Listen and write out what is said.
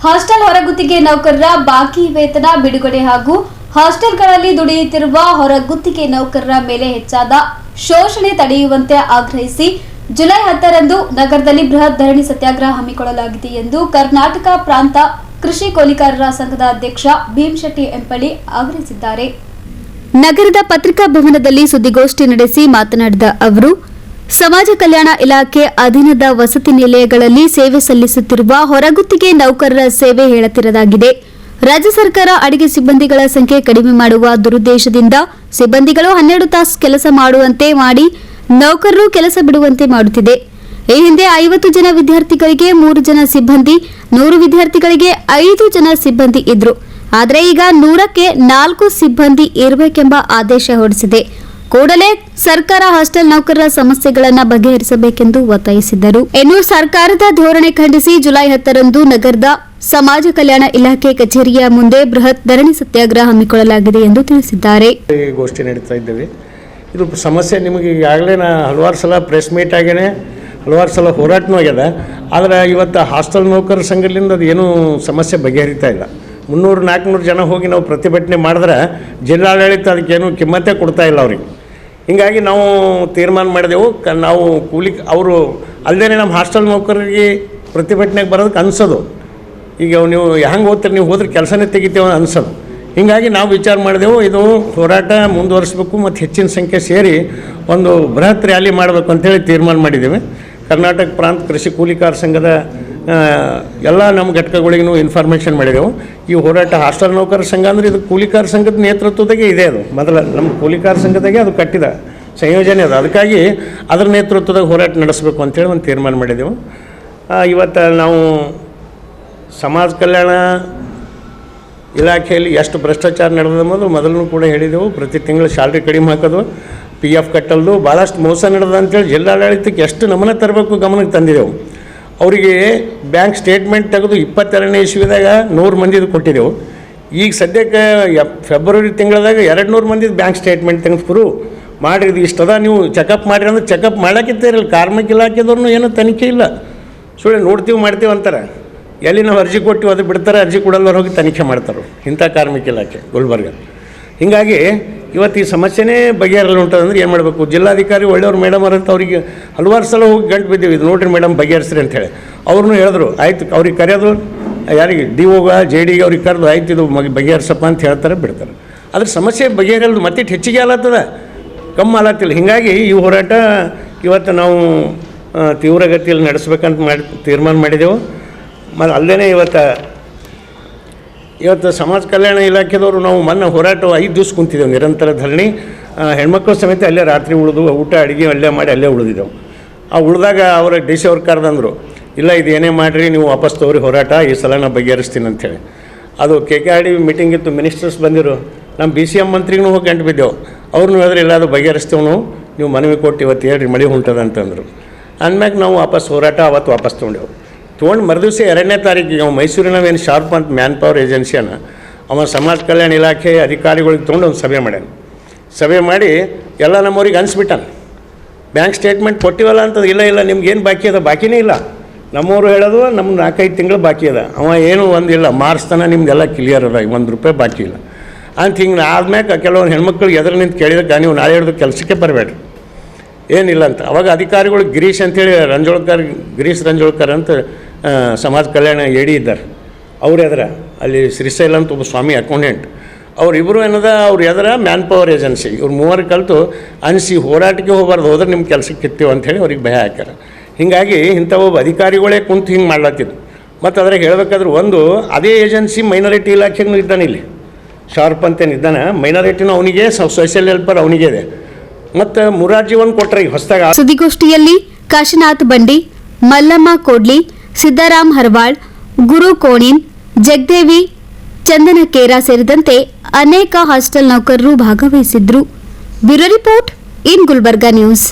Hostel ಹೊರಗುತ್ತಿಗೆ ನೌಕರರ ಬಾಕಿ ವೇತನ ಬಿಡುಗಡೆ ಹಾಗೂ ಹಾಸ್ಟೆಲ್ಗಳಲ್ಲಿ ದುಡಿಯುತ್ತಿರುವ ಹೊರಗುತ್ತಿಗೆ ನೌಕರರ ಮೇಲೆ ಹೆಚ್ಚಾದ ಶೋಷಣೆ ತಡೆಯುವಂತೆ ಆಗ್ರಹಿಸಿ ಜುಲೈ 10ರಂದು ನಗರದಲ್ಲಿ ಬೃಹತ್ ಧರಣಿ ಸತ್ಯಾಗ್ರಹ ಹಮ್ಮಿಕೊಳ್ಳಲಾಗಿದೆ ಎಂದು ಕರ್ನಾಟಕ ಪ್ರಾಂತ ಕೃಷಿ ಕೂಲಿಕಾರರ ಸಂಘದ ಅಧ್ಯಕ್ಷ ಭೀಮಶೆಟ್ಟಿ ಎಂಪಳ್ಳಿ ಆಗ್ರಹಿಸಿದ್ದಾರೆ. ನಗರದ ಪತ್ರಿಕಾ ಭವನದಲ್ಲಿ ಸುದ್ದಿಗೋಷ್ಠಿ ನಡೆಸಿ ಮಾತನಾಡಿದ ಅವರು, ಸಮಾಜ ಕಲ್ಯಾಣ ಇಲಾಖೆ ಅಧೀನದ ವಸತಿ ನಿಲಯಗಳಲ್ಲಿ ಸೇವೆ ಸಲ್ಲಿಸುತ್ತಿರುವ ಹೊರಗುತ್ತಿಗೆ ನೌಕರರ ಸೇವೆ ಹೇಳುತ್ತಿರದಾಗಿದೆ. ರಾಜ್ಯ ಸರ್ಕಾರ ಅಡಿಗೆ ಸಿಬ್ಬಂದಿಗಳ ಸಂಖ್ಯೆ ಕಡಿಮೆ ಮಾಡುವ ದುರುದ್ದೇಶದಿಂದ ಸಿಬ್ಬಂದಿಗಳು 12 ತಾಸು ಕೆಲಸ ಮಾಡುವಂತೆ ಮಾಡಿ ನೌಕರರು ಕೆಲಸ ಬಿಡುವಂತೆ ಮಾಡುತ್ತಿದೆ. ಈ ಹಿಂದೆ 50 ಜನ ವಿದ್ಯಾರ್ಥಿಗಳಿಗೆ 3 ಜನ ಸಿಬ್ಬಂದಿ, 100 ವಿದ್ಯಾರ್ಥಿಗಳಿಗೆ 5 ಜನ ಸಿಬ್ಬಂದಿ ಇದ್ರು. ಆದರೆ ಈಗ 100ಕ್ಕೆ 4 ಸಿಬ್ಬಂದಿ ಇರಬೇಕೆಂಬ ಆದೇಶ ಹೊರಡಿಸಿದೆ. ಕೂಡಲೇ ಸರ್ಕಾರ ಹಾಸ್ಟೆಲ್ ನೌಕರರ ಸಮಸ್ಯೆಗಳನ್ನು ಬಗೆಹರಿಸಬೇಕೆಂದು ಒತ್ತಾಯಿಸಿದರು. ಇನ್ನು ಸರ್ಕಾರದ ಧೋರಣೆ ಖಂಡಿಸಿ ಜುಲೈ 10ರಂದು ನಗರದ ಸಮಾಜ ಕಲ್ಯಾಣ ಇಲಾಖೆ ಕಚೇರಿಯ ಮುಂದೆ ಬೃಹತ್ ಧರಣಿ ಸತ್ಯಾಗ್ರಹ ಹಮ್ಮಿಕೊಳ್ಳಲಾಗಿದೆ ಎಂದು ತಿಳಿಸಿದ್ದಾರೆ. ಗೋಷ್ಠಿ ನಡೀತಾ ಇದ್ದೇವೆ. ಇದು ಸಮಸ್ಯೆ ನಿಮಗೆ ಈಗಾಗಲೇ ಹಲವಾರು ಸಲ ಪ್ರೆಸ್ ಮೀಟ್ ಆಗೇನೆ, ಹಲವಾರು ಸಲ ಹೋರಾಟನೂ ಆಗ್ಯದ. ಆದರೆ ಇವತ್ತು ಹಾಸ್ಟೆಲ್ ನೌಕರರ ಸಂಘದಿಂದ ಅದು ಏನೂ ಸಮಸ್ಯೆ ಬಗೆಹರಿತಾ ಇಲ್ಲ. 300-400 ಜನ ಹೋಗಿ ನಾವು ಪ್ರತಿಭಟನೆ ಮಾಡಿದ್ರೆ ಜಿಲ್ಲಾಡಳಿತ ಅದಕ್ಕೇನು ಕಿಮ್ಮತ್ತೇ ಕೊಡ್ತಾ ಇಲ್ಲ ಅವ್ರಿಗೆ. ಹೀಗಾಗಿ ನಾವು ತೀರ್ಮಾನ ಮಾಡಿದೆವು, ನಾವು ಅವರು ಅಲ್ಲದೇ ನಮ್ಮ ಹಾಸ್ಟೆಲ್ ನೌಕರರಿಗೆ ಪ್ರತಿಭಟನೆಗೆ ಬರೋದಕ್ಕೆ ಅನಿಸೋದು. ಈಗ ನೀವು ಹೆಂಗೆ ಹೋಗ್ತೀರಿ, ನೀವು ಹೋದ್ರೆ ಕೆಲಸನೇ ತೆಗಿತೇವೆ ಅನಿಸೋದು. ಹೀಗಾಗಿ ನಾವು ವಿಚಾರ ಮಾಡಿದೆವು, ಇದು ಹೋರಾಟ ಮುಂದುವರಿಸಬೇಕು ಮತ್ತು ಹೆಚ್ಚಿನ ಸಂಖ್ಯೆ ಸೇರಿ ಒಂದು ಬೃಹತ್ ರ್ಯಾಲಿ ಮಾಡಬೇಕು ಅಂತೇಳಿ ತೀರ್ಮಾನ ಮಾಡಿದ್ದೇವೆ. ಕರ್ನಾಟಕ ಪ್ರಾಂತ ಕೃಷಿ ಕೂಲಿಕಾರ ಸಂಘದ ಎಲ್ಲ ನಮ್ಮ ಘಟಕಗಳಿಗೂ ಇನ್ಫಾರ್ಮೇಷನ್ ಮಾಡಿದೆವು. ಈ ಹೋರಾಟ ಹಾಸ್ಟೆಲ್ ನೌಕರರ ಸಂಘ ಅಂದರೆ ಇದು ಕೂಲಿಕಾರ ಸಂಘದ ನೇತೃತ್ವದಾಗೆ ಇದೆ. ಅದು ಮೊದಲ ನಮ್ಮ ಕೂಲಿಕಾರ ಸಂಘದಾಗೆ ಅದು ಕಟ್ಟಿದ ಸಂಯೋಜನೆ ಅದು. ಅದಕ್ಕಾಗಿ ಅದರ ನೇತೃತ್ವದಾಗ ಹೋರಾಟ ನಡೆಸಬೇಕು ಅಂತೇಳಿ ಒಂದು ತೀರ್ಮಾನ ಮಾಡಿದೆವು. ಇವತ್ತು ನಾವು ಸಮಾಜ ಕಲ್ಯಾಣ ಇಲಾಖೆಯಲ್ಲಿ ಎಷ್ಟು ಭ್ರಷ್ಟಾಚಾರ ನಡೆದ ಮೊದಲು ಕೂಡ ಹೇಳಿದೆವು. ಪ್ರತಿ ತಿಂಗಳು ಸ್ಯಾಲ್ರಿ ಕಡಿಮೆ ಹಾಕೋದು, PF ಕಟ್ಟಲ್ದು, ಭಾಳಷ್ಟು ಮೋಸ ನಡೆದ ಅಂತೇಳಿ ಜಿಲ್ಲಾಡಳಿತಕ್ಕೆ ಎಷ್ಟು ನಮೂನೆ ತರಬೇಕು ಗಮನಕ್ಕೆ ತಂದಿದ್ದೆವು. ಅವರಿಗೆ ಬ್ಯಾಂಕ್ ಸ್ಟೇಟ್ಮೆಂಟ್ ತೆಗೆದು 22ನೇ ಇಸ್ವಿದಾಗ 100 ಮಂದಿದು ಕೊಟ್ಟಿದ್ದೆವು. ಈಗ ಸದ್ಯಕ್ಕೆ ಫೆಬ್ರವರಿ ತಿಂಗಳದಾಗ 200 ಮಂದಿದು ಬ್ಯಾಂಕ್ ಸ್ಟೇಟ್ಮೆಂಟ್ ತೆಗೆದು ಪ್ರೂವ್ ಮಾಡಿದ್ದು ಇಷ್ಟದ. ನೀವು ಚೆಕಪ್ ಮಾಡಿರಿ ಅಂದ್ರೆ ಚೆಕಪ್ ಮಾಡೋಕ್ಕಿದ್ದೀರಲ್ಲ. ಕಾರ್ಮಿಕ ಇಲಾಖೆದವ್ರನ್ನೂ ಏನೂ ತನಿಖೆ ಇಲ್ಲ. ಸುಳ್ಳು ನೋಡ್ತೀವಿ ಮಾಡ್ತೀವಿ ಅಂತಾರೆ. ಎಲ್ಲಿ ನಾವು ಅರ್ಜಿ ಕೊಟ್ಟು ಅದು ಬಿಡ್ತಾರೆ, ಅರ್ಜಿ ಕೊಡಲ್ಲವ್ರು ಹೋಗಿ ತನಿಖೆ ಮಾಡ್ತಾರೆ ಇಂಥ ಕಾರ್ಮಿಕ ಇಲಾಖೆ ಗುಲ್ಬರ್ಗ. ಹೀಗಾಗಿ ಇವತ್ತು ಈ ಸಮಸ್ಯೆನೇ ಬಗೆಹರಲ್ಲ ಉಂಟಂದ್ರೆ ಏನು ಮಾಡಬೇಕು? ಜಿಲ್ಲಾಧಿಕಾರಿ ಒಳ್ಳೆಯವ್ರು ಮೇಡಮ್ ಅಂತ ಅವ್ರಿಗೆ ಹಲವಾರು ಸಲ ಹೋಗಿ ಗಂಟು ಬಿದ್ದೀವಿ, ಇದು ನೋಡಿರಿ ಮೇಡಮ್ ಬಗೆಹರಿಸ್ರಿ ಅಂಥೇಳಿ. ಅವ್ರನ್ನೂ ಹೇಳಿದ್ರು, ಆಯ್ತು ಅವ್ರಿಗೆ ಕರೆಯೋದು ಯಾರಿಗೆ DOಗ JDಗೆ ಅವ್ರಿಗೆ ಕರೆದು ಆಯ್ತು ಇದು ಬಗೆಹರಿಸಪ್ಪ ಅಂತ ಹೇಳ್ತಾರೆ, ಬಿಡ್ತಾರೆ. ಅದ್ರ ಸಮಸ್ಯೆ ಬಗೆಹರಲ್ದು ಮತ್ತೆ ಹೆಚ್ಚಿಗೆ ಆಲತ್ತದ, ಕಮ್ಮಿ ಆಲತ್ತಿಲ್ಲ. ಹೀಗಾಗಿ ಈ ಹೋರಾಟ ಇವತ್ತು ನಾವು ತೀವ್ರಗತಿಯಲ್ಲಿ ನಡೆಸ್ಬೇಕಂತ ತೀರ್ಮಾನ ಮಾಡಿದೆವು. ಮತ್ತು ಅಲ್ಲದೇ ಇವತ್ತು ಸಮಾಜ ಕಲ್ಯಾಣ ಇಲಾಖೆದವರು ನಾವು ಮೊನ್ನೆ ಹೋರಾಟ 5 ದಿವಸ ಕುಂತಿದ್ದೆವು, ನಿರಂತರ ಧರಣಿ. ಹೆಣ್ಮಕ್ಳು ಸಮೇತ ಅಲ್ಲೇ ರಾತ್ರಿ ಉಳಿದು ಊಟ ಅಡುಗೆ ಅಲ್ಲೇ ಮಾಡಿ ಅಲ್ಲೇ ಉಳಿದಿದ್ದೆವು. ಆ ಉಳಿದಾಗ ಅವರ DC ಅವ್ರು ಕರೆದಂದರು, ಇಲ್ಲ ಇದು ಏನೇ ಮಾಡಿರಿ ನೀವು ವಾಪಸ್ ತಗೋರಿ ಹೋರಾಟ, ಈ ಸಲ ನಾನು ಬಗೆಹರಿಸ್ತೀನಿ ಅಂಥೇಳಿ. ಅದು KKRD ಮೀಟಿಂಗ್ ಇತ್ತು, ಮಿನಿಸ್ಟರ್ಸ್ ಬಂದಿರು. ನಮ್ಮ BCM ಮಂತ್ರಿಗೂ ಹೋಗಿ ಗಂಟು ಬಿದ್ದೆವು. ಅವ್ರನ್ನೂ ಹೇಳಿದ್ರೆ ಇಲ್ಲ ಅದು ಬಗೆಹರಿಸ್ತೇವೆ, ನೀವು ಮನವಿ ಕೊಟ್ಟು ಇವತ್ತು ಹೇಳ್ರಿ ಮಳೆ ಹೊಂಟದ ಅಂತಂದರು. ಅಂದ್ಮ್ಯಾಗ ನಾವು ವಾಪಸ್ ಹೋರಾಟ ಅವತ್ತು ವಾಪಸ್ ತೊಗೊಂಡೆವು. ತೊಗೊಂಡು ಮರುದಿವಸ 2ನೇ ತಾರೀಕಿಗೆ ಅವ ಮೈಸೂರಿನವೇನು ಶಾರ್ಪ್ ಅಂತ ಮ್ಯಾನ್ ಪವರ್ ಏಜೆನ್ಸಿಯನ್ನು ಅವ ಸಮಾಜ ಕಲ್ಯಾಣ ಇಲಾಖೆ ಅಧಿಕಾರಿಗಳಿಗೆ ತೊಗೊಂಡು ಒಂದು ಸಭೆ ಮಾಡ್ಯಾನ. ಸಭೆ ಮಾಡಿ ಎಲ್ಲ ನಮ್ಮವ್ರಿಗೆ ಅನಿಸ್ಬಿಟ್ಟಾನ, ಬ್ಯಾಂಕ್ ಸ್ಟೇಟ್ಮೆಂಟ್ ಕೊಟ್ಟಿವಲ್ಲ ಅಂತದ್ದು. ಇಲ್ಲ ನಿಮ್ಗೇನು ಬಾಕಿ ಅದ, ಬಾಕಿನೇ ಇಲ್ಲ. ನಮ್ಮವರು ಹೇಳೋದು ನಮ್ಮ 4-5 ತಿಂಗಳು ಬಾಕಿ ಅದ. ಅವ ಏನೂ ಒಂದಿಲ್ಲ, ಮಾರ್ಚ್ ತನಕ ನಿಮ್ದೆಲ್ಲ ಕ್ಲಿಯರ್ ಅದ, ₹1 ಬಾಕಿ ಇಲ್ಲ ಅಂತ. ಹಿಂಗೆ ಆದ್ಮ್ಯಾಗ ಕೆಲವೊಂದು ಹೆಣ್ಮಕ್ಳಿಗೆ ಎದುರು ನಿಂತು ಕೇಳಿದಕ್ಕೆ ನೀವು ನಾಳೆ ಹಿಡಿದು ಕೆಲಸಕ್ಕೆ ಬರಬೇಡ್ರಿ ಏನಿಲ್ಲ ಅಂತ. ಅವಾಗ ಅಧಿಕಾರಿಗಳು ಗಿರೀಶ್ ಅಂತೇಳಿ ಗಿರೀಶ್ ರಂಜೋಳ್ಕರ್ ಅಂತ ಸಮಾಜ ಕಲ್ಯಾಣ AD ಇದ್ದಾರೆ. ಅವ್ರು ಎದರ ಅಲ್ಲಿ ಶ್ರೀಶೈಲ ಅಂತ ಒಬ್ಬ ಸ್ವಾಮಿ ಅಕೌಂಟೆಂಟ್, ಅವರಿಬ್ಬರು ಏನದ ಅವ್ರು ಎದರ ಮ್ಯಾನ್ ಪವರ್ ಏಜೆನ್ಸಿ. ಇವ್ರು 3 ಕಲಿತು ಅನಿಸಿ ಹೋರಾಟಕ್ಕೆ ಹೋಗಬಾರ್ದು, ಹೋದ್ರೆ ನಿಮ್ಮ ಕೆಲಸಕ್ಕೆ ಇರ್ತೀವಿ ಅಂಥೇಳಿ ಅವ್ರಿಗೆ ಭಯ ಹಾಕ್ಯಾರ. ಹೀಗಾಗಿ ಇಂಥ ಒಬ್ಬ ಅಧಿಕಾರಿಗಳೇ ಕುಂತು ಹಿಂಗೆ ಮಾಡ್ಲತ್ತಿದ್ದು. ಮತ್ತು ಅದ್ರಾಗ ಹೇಳಬೇಕಾದ್ರೆ ಒಂದು ಅದೇ ಏಜೆನ್ಸಿ ಮೈನಾರಿಟಿ ಇಲಾಖೆಗೂ ಇದ್ದಾನೆ, ಇಲ್ಲಿ ಶಾರ್ಪ್ ಅಂತೇನು ಇದ್ದಾನೆ. ಮೈನಾರಿಟಿನೂ ಅವನಿಗೆ, ಸೋಷಿಯಲ್ ಹೆಲ್ಪರ್ ಅವನಿಗೆ ಇದೆ. ಮತ್ತು ಮುರಾರ್ಜಿ ಒಂದು ಕೊಟ್ಟರೆ ಈಗ ಹೊಸದಾಗಿ. ಸುದ್ದಿಗೋಷ್ಠಿಯಲ್ಲಿ ಕಾಶಿನಾಥ್ ಬಂಡಿ, ಮಲ್ಲಮ್ಮ ಕೋಡ್ಲಿ, ಸಿದ್ದರಾಮ್ ಹರ್ವಾಳ್, ಗುರು ಕೋಣಿನ್, ಜಗದೇವಿ, ಚಂದನ ಕೇರಾ ಸೇರಿದಂತೆ ಅನೇಕ ಹಾಸ್ಟೆಲ್ ನೌಕರರು ಭಾಗವಹಿಸಿದ್ರು. Bureau report in Gulbarga news.